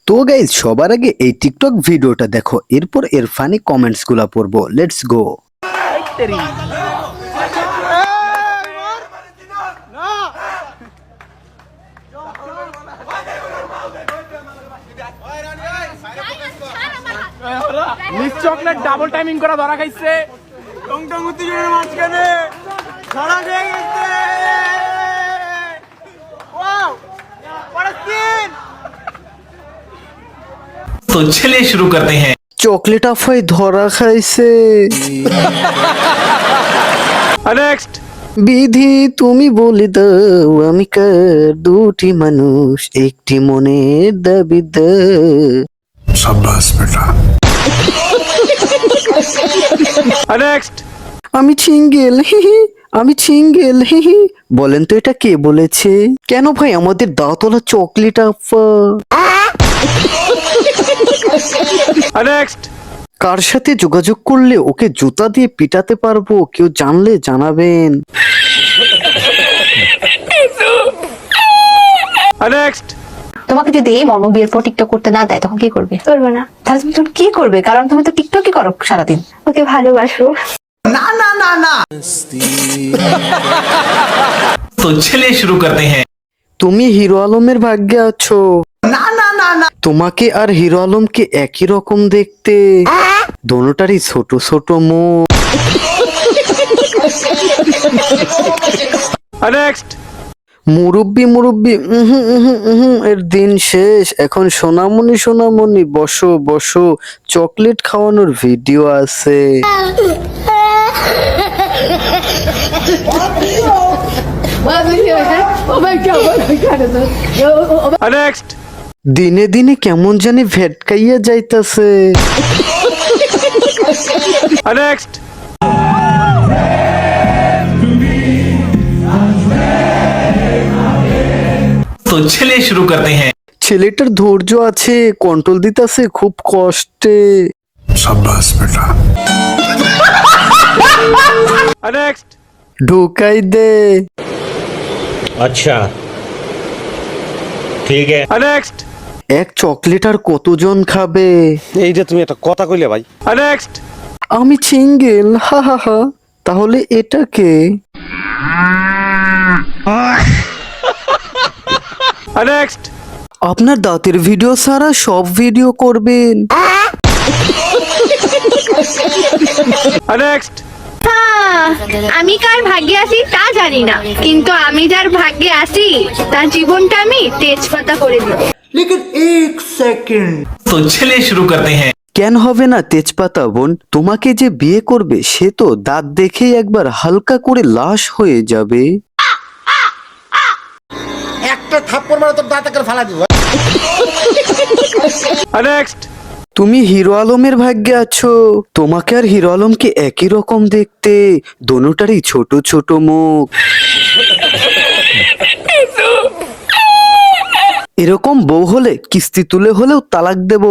তো গাইজ সবার আগে এই টিকটক ভিডিওটা দেখো, এরপর এর ফানি কমেন্টস গুলা পড়বো। Let's go. Miss chocolate double timing করা ধরা খাইছে। টং টং উত্তেজনার মাঝখানে ধরা খেয়ে গেছে। ওয়াও পরস্তিন। तो चलिए शुरू करते हैं। চকলেট আফাই ধরা খাইছে। নেক্সট বিধি তুমি বলে দাও আমি কার, দুটি মানুষ একটি মনের দাবিদার। शाबाश बेटा। নেক্সট আমি সিঙ্গেল, আমি সিঙ্গেল। বলেন তো এটা কে বলেছে? কেন ভাই আমাদের দাঁতলা চকলেট আফা? নেক্সট কার সাথে যোগাযোগ করলে ওকে জুতা দিয়ে পিটাতে পারবো, কেউ জানলে জানাবেন। নেক্সট তোমাকে যদি এই মর্ম বিয়ের পর টিকটক করতে না দেয় তখন কি করবে? করবো না। তাহলে তুমি কি করবে? কারণ তুমি তো টিকটকই করো সারাদিন। ওকে ভালোবাসো। तो चलिए शुरू करते हैं। তুমি হিরো আলমের ভাগ্যে আছো। না না না না, তোমাকে আর হিরো আলমকে একই রকম দেখতে, দোনোটারই ছোট ছোট মুখ। নেক্সট মুরব্বি মুরব্বি, এর দিন শেষ। এখন সোনামণি সোনামণি বসো বসো, চকলেট খাওয়ানোর ভিডিও আছে। নেক্সট দিনে দিনে কেমন জানি ভেটকাইয়া যাইতাছে। নেক্সট तो चलिए शुरू करते हैं। ছেলেটার ধৈর্য আছে, কন্ট্রোল দিতেছে খুব কষ্টে। शाबाश बेटा। নেক্সট ঢুকাই দে। अच्छा ठीक है। নেক্সট এক চকলেট আর কতজন খাবে? এইটা তুমি একটা কথা কইলে ভাই। নেক্সট আমি সিঙ্গেল, হা হা হা। তাহলে এটা কে? নেক্সট আপনার দাঁতের ভিডিও ছাড়া সব ভিডিও করবেন। নেক্সট আমি কার ভাগ্যে আছি তা জানি না, কিন্তু আমি যার ভাগ্যে আছি তার জীবনটা আমি তেজপাতা করে দিব। तो चलिए शुरू करते हैं। কেন হবে না তেজপাতা বোন? তোমাকে যে বিয়ে করবে সে তো দাঁত দেখেই একবার হালকা করে লাশ হয়ে যাবে। একটা থাপ্পড় মারা তোর দাঁতে করে ফালা দিব। নেক্সট তুমি হিরো আলমের ভাগ্যে আছো। তোমাকে আর হিরো আলমকে একই রকম দেখতে, দোনোটারই ছোট ছোট মুখ। এরকম বউ হলে কিস্তি তুলে হলেও তালাক দেব।